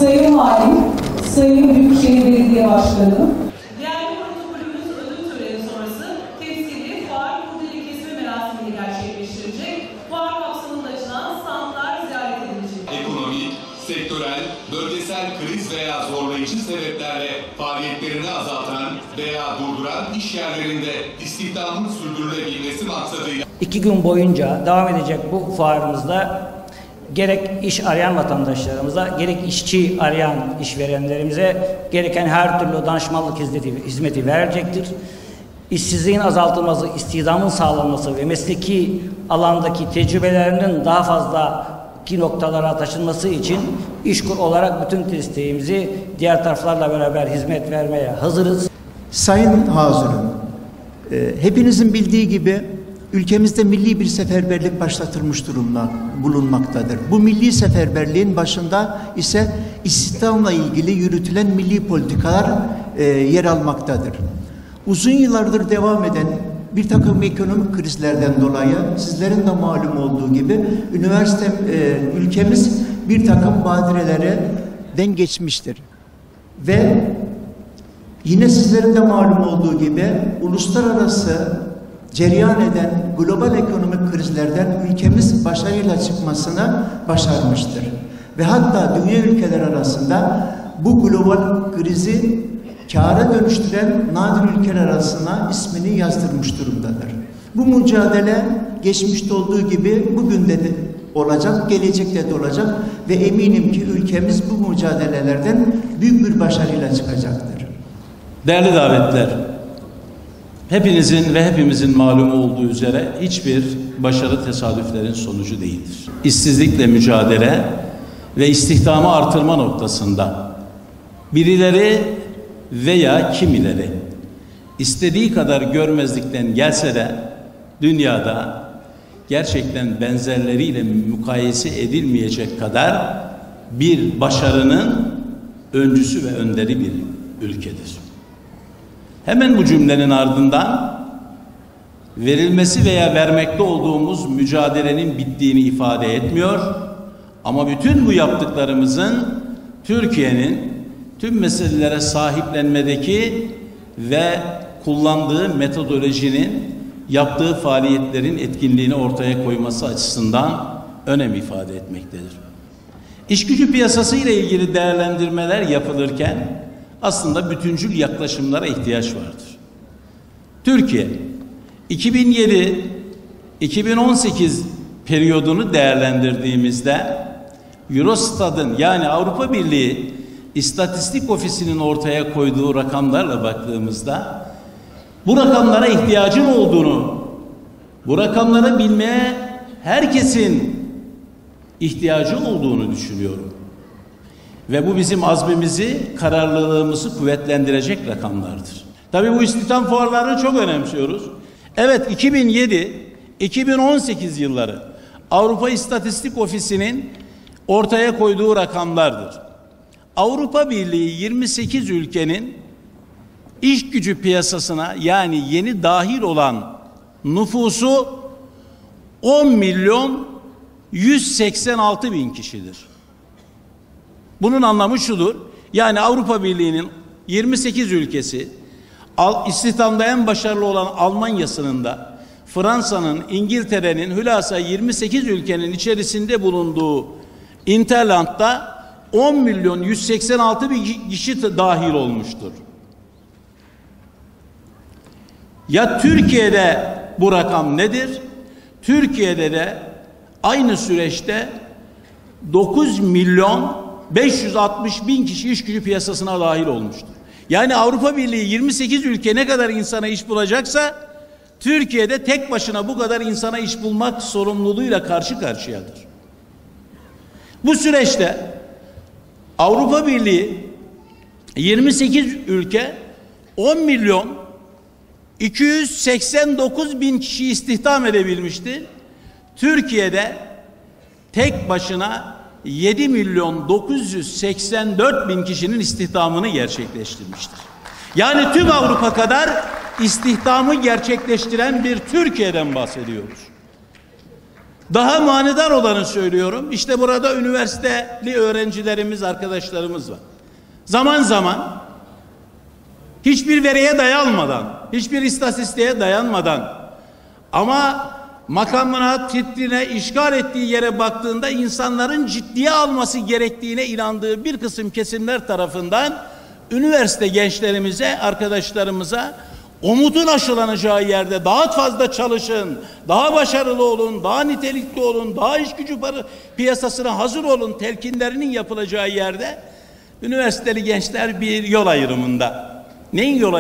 Sayın Valim, Sayın Büyükşehir Belediye Başkanı. Değerli protokolümüz ödül töreni sonrası temsili fuar kurdele kesme merasimini gerçekleştirecek. Fuar kapsamında açılan standlar ziyaret edilecek. Ekonomik, sektörel, bölgesel kriz veya zorlayıcı sebeplerle faaliyetlerini azaltan veya durduran iş yerlerinde istihdamın sürdürülebilmesi maksadıyla 2 gün boyunca devam edecek bu fuarımızda gerek iş arayan vatandaşlarımıza, gerek işçi arayan işverenlerimize gereken her türlü danışmanlık hizmeti verecektir. İşsizliğin azaltılması, istihdamın sağlanması ve mesleki alandaki tecrübelerinin daha fazla noktalara taşınması için İşkur olarak bütün desteğimizi diğer taraflarla beraber hizmet vermeye hazırız. Sayın Hazırım, hepinizin bildiği gibi ülkemizde milli bir seferberlik başlatılmış durumda bulunmaktadır. Bu milli seferberliğin başında ise istihdamla ilgili yürütülen milli politikalar yer almaktadır. Uzun yıllardır devam eden bir takım ekonomik krizlerden dolayı sizlerin de malum olduğu gibi ülkemiz bir takım badirelerden geçmiştir. Ve yine sizlerin de malum olduğu gibi uluslararası cereyan eden global ekonomik krizlerden ülkemiz başarıyla çıkmasını başarmıştır. Ve hatta dünya ülkeler arasında bu global krizi kâra dönüştüren nadir ülkeler arasına ismini yazdırmış durumdadır. Bu mücadele geçmişte olduğu gibi bugün de olacak, gelecekte de olacak ve eminim ki ülkemiz bu mücadelelerden büyük bir başarıyla çıkacaktır. Değerli davetler, hepinizin ve hepimizin malumu olduğu üzere hiçbir başarı tesadüflerin sonucu değildir. İşsizlikle mücadele ve istihdamı artırma noktasında birileri veya kimileri istediği kadar görmezlikten gelse de dünyada gerçekten benzerleriyle mukayese edilmeyecek kadar bir başarının öncüsü ve önderi bir ülkedir. Hemen bu cümlenin ardından verilmesi veya vermekte olduğumuz mücadelenin bittiğini ifade etmiyor ama bütün bu yaptıklarımızın Türkiye'nin tüm meselelere sahiplenmedeki ve kullandığı metodolojinin yaptığı faaliyetlerin etkinliğini ortaya koyması açısından önem ifade etmektedir. İş gücü piyasası ile ilgili değerlendirmeler yapılırken aslında bütüncül yaklaşımlara ihtiyaç vardır. Türkiye 2007-2018 periyodunu değerlendirdiğimizde Eurostat'ın yani Avrupa Birliği İstatistik Ofisi'nin ortaya koyduğu rakamlarla baktığımızda bu rakamlara ihtiyacın olduğunu, bu rakamları bilmeye herkesin ihtiyacı olduğunu düşünüyorum. Ve bu bizim azmimizi, kararlılığımızı kuvvetlendirecek rakamlardır. Tabii bu istihdam fuarlarını çok önemsiyoruz. Evet, 2007-2018 yılları Avrupa İstatistik Ofisi'nin ortaya koyduğu rakamlardır. Avrupa Birliği 28 ülkenin iş gücü piyasasına yani yeni dahil olan nüfusu 10.186.000 kişidir. Bunun anlamı şudur. Yani Avrupa Birliği'nin 28 ülkesi istihdamda en başarılı olan Almanya'sının da Fransa'nın, İngiltere'nin hülasa 28 ülkenin içerisinde bulunduğu Interland'da 10.186.000 kişi dahil olmuştur. Ya Türkiye'de bu rakam nedir? Türkiye'de de aynı süreçte 9.560.000 kişi iş gücü piyasasına dahil olmuştur. Yani Avrupa Birliği 28 ülke ne kadar insana iş bulacaksa Türkiye'de tek başına bu kadar insana iş bulmak sorumluluğuyla karşı karşıyadır. Bu süreçte Avrupa Birliği 28 ülke 10.289.000 kişi istihdam edebilmişti. Türkiye'de tek başına 7.984.000 kişinin istihdamını gerçekleştirmiştir. Yani tüm Avrupa kadar istihdamı gerçekleştiren bir Türkiye'den bahsediyoruz. Daha manidar olanı söylüyorum. İşte burada üniversiteli öğrencilerimiz, arkadaşlarımız var. Zaman zaman hiçbir veriye dayanmadan, hiçbir istatistiğe dayanmadan ama makamına, titrine, işgal ettiği yere baktığında insanların ciddiye alması gerektiğine inandığı bir kısım kesimler tarafından üniversite gençlerimize, arkadaşlarımıza umudun aşılanacağı yerde daha fazla çalışın, daha başarılı olun, daha nitelikli olun, daha iş gücü piyasasına hazır olun telkinlerinin yapılacağı yerde üniversiteli gençler bir yol ayrımında. Neyin yol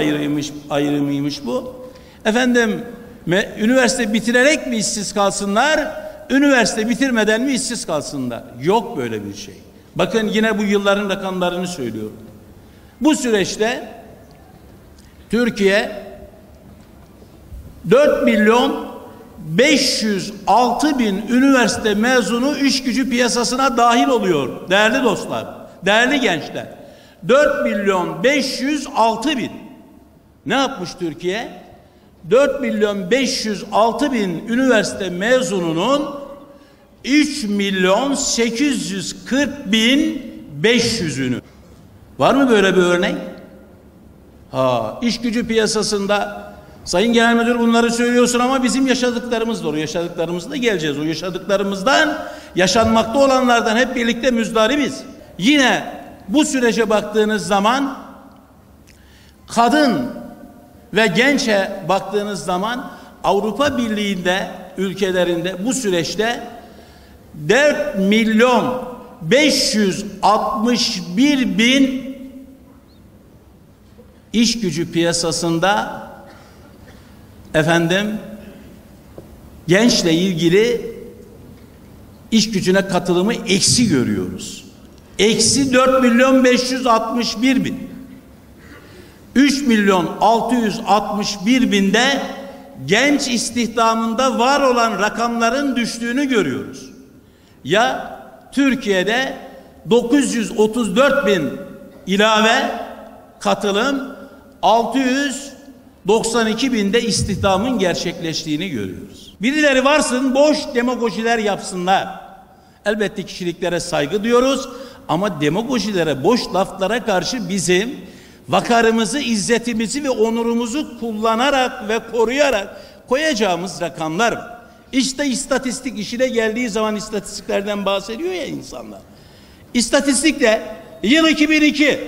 ayrımıymış bu? Efendim, üniversite bitirerek mi işsiz kalsınlar, üniversite bitirmeden mi işsiz kalsınlar? Yok böyle bir şey. Bakın yine bu yılların rakamlarını söylüyorum. Bu süreçte Türkiye 4.506.000 üniversite mezunu iş gücü piyasasına dahil oluyor. Değerli dostlar, değerli gençler. 4.506.000. Ne yapmış Türkiye? 4.506.000 üniversite mezununun 3.840.500'ünü. Var mı böyle bir örnek? İş gücü piyasasında Sayın Genel Müdür bunları söylüyorsun ama bizim yaşadıklarımız da o. Yaşadıklarımızda geleceğiz. O yaşadıklarımızdan, yaşanmakta olanlardan hep birlikte müzdaribiz. Yine bu sürece baktığınız zaman kadın ve gençe baktığınız zaman Avrupa Birliği'nde, ülkelerinde bu süreçte 4.561.000 iş gücü piyasasında efendim gençle ilgili iş gücüne katılımı eksi görüyoruz. Eksi 4.561.000. 3.661.000'de genç istihdamında var olan rakamların düştüğünü görüyoruz. Ya Türkiye'de 934.000 ilave katılım, 692.000'de istihdamın gerçekleştiğini görüyoruz. Birileri varsın boş demagojiler yapsınlar. Elbette kişiliklere saygı diyoruz ama demagojilere, boş laflara karşı bizim vakarımızı, izzetimizi ve onurumuzu kullanarak ve koruyarak koyacağımız rakamlar var. İşte istatistik işine geldiği zaman istatistiklerden bahsediyor ya insanlar. İstatistikte yıl 2002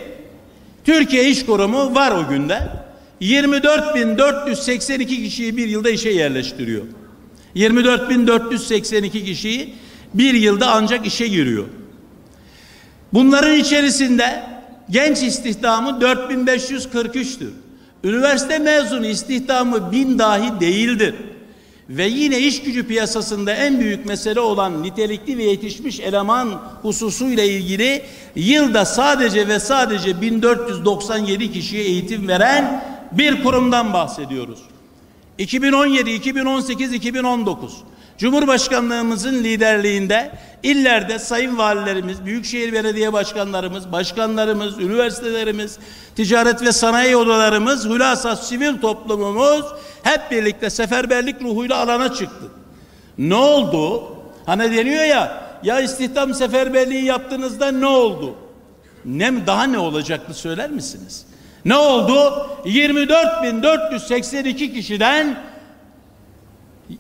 Türkiye İş Kurumu var o günde. 24.482 kişiyi bir yılda işe yerleştiriyor. 24.482 kişiyi bir yılda ancak işe giriyor. Bunların içerisinde genç istihdamı 4.543'tür. Üniversite mezunu istihdamı 1000 dahi değildir. Ve yine iş gücü piyasasında en büyük mesele olan nitelikli ve yetişmiş eleman hususuyla ilgili yılda sadece ve sadece 1497 kişiye eğitim veren bir kurumdan bahsediyoruz. 2017, 2018, 2019 Cumhurbaşkanlığımızın liderliğinde illerde sayın valilerimiz, büyükşehir belediye başkanlarımız, başkanlarımız, üniversitelerimiz, ticaret ve sanayi odalarımız, hülasa sivil toplumumuz hep birlikte seferberlik ruhuyla alana çıktı. Ne oldu? Hani deniyor ya istihdam seferberliği yaptığınızda ne oldu? Daha ne olacaktı söyler misiniz? Ne oldu? 24.482 kişiden,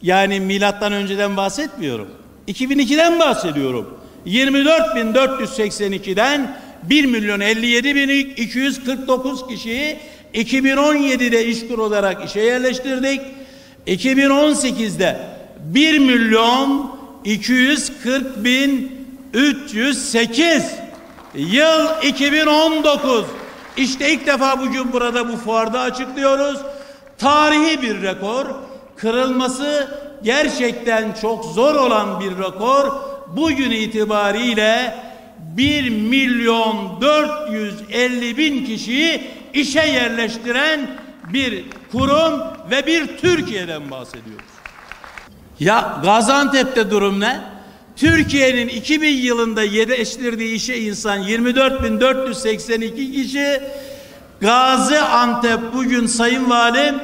yani milattan önceden bahsetmiyorum, 2002'den bahsediyorum. 24.482'den 1.057.249 kişiyi 2017'de işkur olarak işe yerleştirdik. 2018'de 1.240.308, yıl 2019. İşte ilk defa bugün burada bu fuarda açıklıyoruz. Tarihi bir rekor. Kırılması gerçekten çok zor olan bir rekor. Bugün itibariyle 1.450.000 kişiyi işe yerleştiren bir kurum ve bir Türkiye'den bahsediyoruz. Ya Gaziantep'te durum ne? Türkiye'nin 2000 yılında yetiştirdiği işe insan 24.482 kişi. Gaziantep bugün Sayın Valim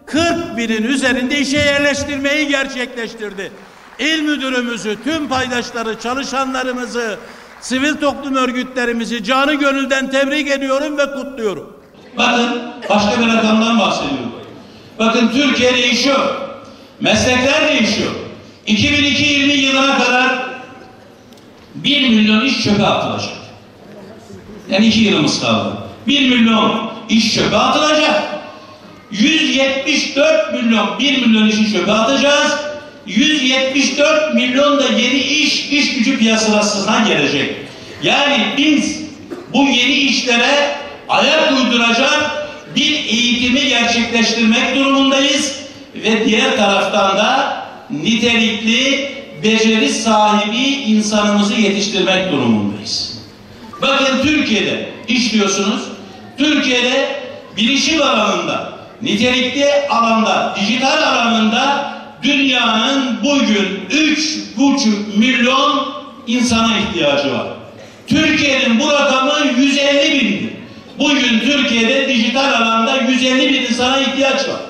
40.000'in üzerinde işe yerleştirmeyi gerçekleştirdi. İl müdürümüzü, tüm paydaşları, çalışanlarımızı, sivil toplum örgütlerimizi canı gönülden tebrik ediyorum ve kutluyorum. Bakın başka bir rakamdan bahsediyorum. Bakın Türkiye değişiyor. Meslekler değişiyor. 2020 yılına kadar 1 milyon iş çöpe atılacak. Yani 2 yılımız kaldı. 1 milyon iş çöpe atılacak. 174 milyon, 1 milyon işi çöpe atacağız. 174 milyon da yeni iş gücü piyasasına gelecek. Yani biz bu yeni işlere ayak uyduracak bir eğitimi gerçekleştirmek durumundayız ve diğer taraftan da nitelikli, beceri sahibi insanımızı yetiştirmek durumundayız. Bakın Türkiye'de iş diyorsunuz. Türkiye'de bilişim alanında, nitelikli alanda, dijital alanında dünyanın bugün 3,5 milyon insana ihtiyacı var. Türkiye'nin bu rakamı 150 bindi. Bugün Türkiye'de dijital alanda 150 bin insana ihtiyaç var.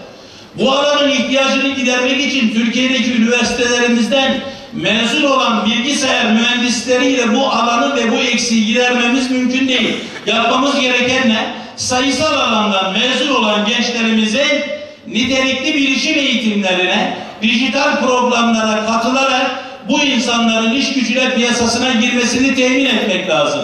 Bu alanın ihtiyacını gidermek için Türkiye'deki üniversitelerimizden mezun olan bilgisayar mühendisleriyle bu alanı ve bu eksiği gidermemiz mümkün değil. Yapmamız gereken ne? Sayısal alandan mezun olan gençlerimizin nitelikli bilişim eğitimlerine, dijital programlara katılarak bu insanların iş gücüne piyasasına girmesini temin etmek lazım.